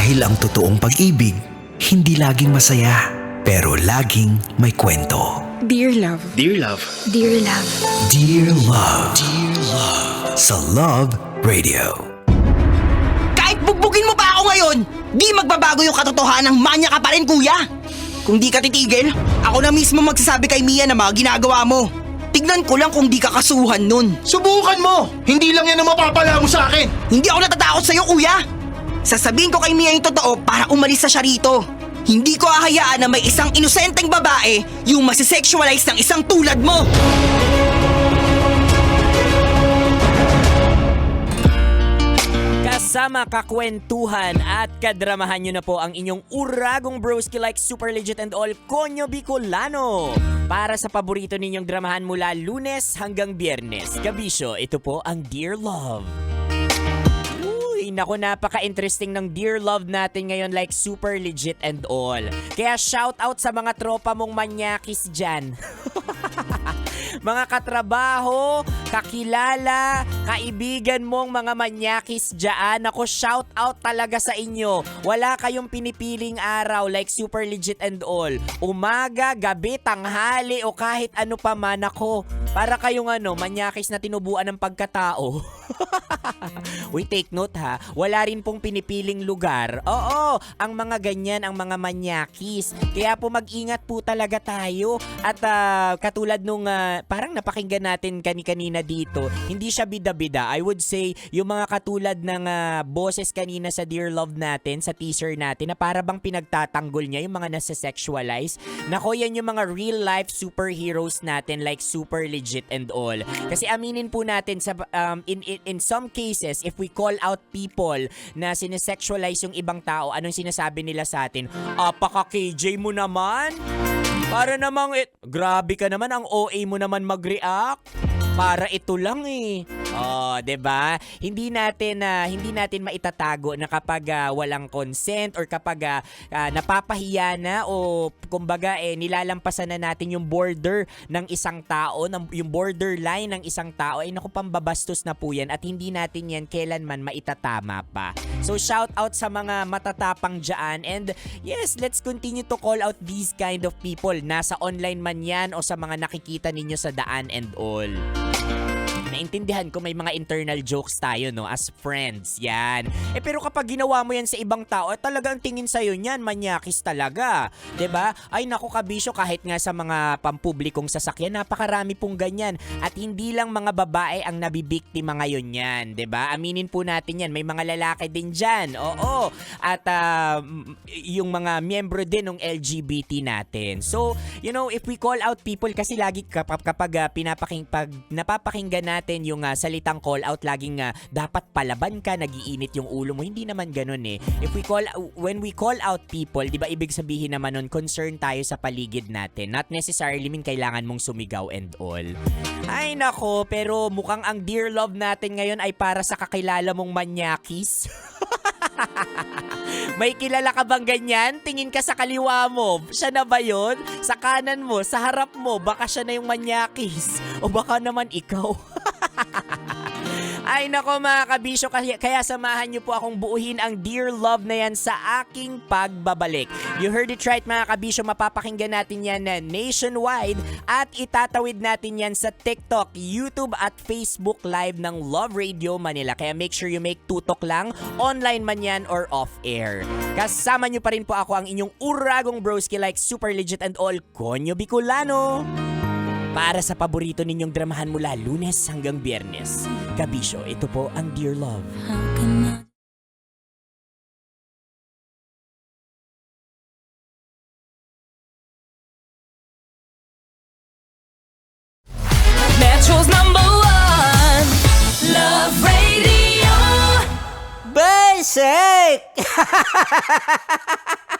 Dahil ang totoong pag-ibig, hindi laging masaya, pero laging may kwento. Dear Love. Dear Love. Dear Love. Dear Love. Dear Love. Sa Love Radio. Kahit bugbugin mo pa ako ngayon, di magbabago yung katotohanan ng manya ka pa rin, kuya. Kung di ka titigil, ako na mismo magsasabi kay Mia na mga ginagawa mo. Tignan ko lang kung di ka kasuhan nun. Subukan mo! Hindi lang yan ang mapapala mo sa akin! Hindi ako natatakot sa'yo, kuya. Sasabihin ko kay Mia yung totoo para umalis sa siya rito. Hindi ko ahayaan na may isang inosenteng babae yung masisexualize ng isang tulad mo. Kasama kakwentuhan at kadramahan nyo na po ang inyong uragong broski like super legit and all Konyo Bicolano. Para sa paborito ninyong dramahan mula Lunes hanggang Biyernes. Kabisyo, ito po ang Dear Love. Uy, naku, napaka-interesting ng Dear Love natin ngayon like super legit and all. Kaya shout out sa mga tropa mong manyakis dyan. Mga katrabaho, kakilala, kaibigan mong mga manyakis dyan. Ako, shout out talaga sa inyo. Wala kayong pinipiling araw like super legit and all. Umaga, gabi, tanghali o kahit ano pa man ako. Para kayong manyakis na tinubuan ng pagkatao. Uy, take note ha. Wala rin pong pinipiling lugar. Oo, ang mga ganyan, ang mga manyakis. Kaya po mag-ingat po talaga tayo. At katulad nung parang napakinggan natin kanina dito, hindi siya bida-bida. I would say, yung mga katulad ng boses kanina sa Dear Love natin, sa teaser natin, na para bang pinagtatanggol niya yung mga nasa-sexualize. Nako, yan yung mga real-life superheroes natin like super legit and all. Kasi aminin po natin, sa in some cases, if we call out people na sinesexualize yung ibang tao, anong sinasabi nila sa atin? Apaka-KJ mo naman? Para namang grabe ka naman, ang OA mo naman mag-react. Para ito lang eh. Oh, 'di ba? Hindi natin maitatago na kapag walang consent or kapag napapahiya na o kumbaga nilalampasan na natin yung border ng isang tao, yung borderline ng isang tao, ay naku, pambabastos na po yan at hindi natin yan kailanman maitatama pa. So shout out sa mga matatapang dyan, and yes, let's continue to call out these kind of people. Nasa online man yan o sa mga nakikita ninyo sa daan and all. Naintindihan ko may mga internal jokes tayo, no, as friends, yan. Pero kapag ginawa mo yan sa ibang tao, talagang tingin sa'yo niyan, manyakis talaga. 'Di ba? Ay naku, kabisyo, kahit nga sa mga pampublikong sasakyan, napakarami pong ganyan. At hindi lang mga babae ang nabibiktima ngayon yan, 'di ba? Aminin po natin yan, may mga lalaki din dyan. Oo. At yung mga miyembro din ng LGBT natin. So, if we call out people, kasi lagi kapag napapakinggan natin yung salitang call out, laging dapat palaban ka, nagiinit yung ulo mo. Hindi naman ganun eh. When we call out people, di ba ibig sabihin naman nun, concern tayo sa paligid natin. Not necessarily kailangan mong sumigaw and all. Ay nako, pero mukhang ang Dear Love natin ngayon ay para sa kakilala mong manyakis. May kilala ka bang ganyan? Tingin ka sa kaliwa mo. Siya na ba yun? Sa kanan mo, sa harap mo, baka siya na yung manyakis. O baka naman ikaw. Ay nako mga kabisyo, kaya samahan niyo po akong buuhin ang Dear Love na yan sa aking pagbabalik. You heard it right mga kabisyo, mapapakinggan natin yan na nationwide at itatawid natin yan sa TikTok, YouTube at Facebook Live ng Love Radio Manila. Kaya make sure you make tutok lang, online man yan or off-air. Kasama niyo pa rin po ako, ang inyong uragong broski like super legit and all Konyo Bicolano. Para sa paborito ninyong dramahan mula Lunes hanggang Biyernes. Kabisyo, ito po ang Dear Love. Metro's #1 Love Radio. Basic!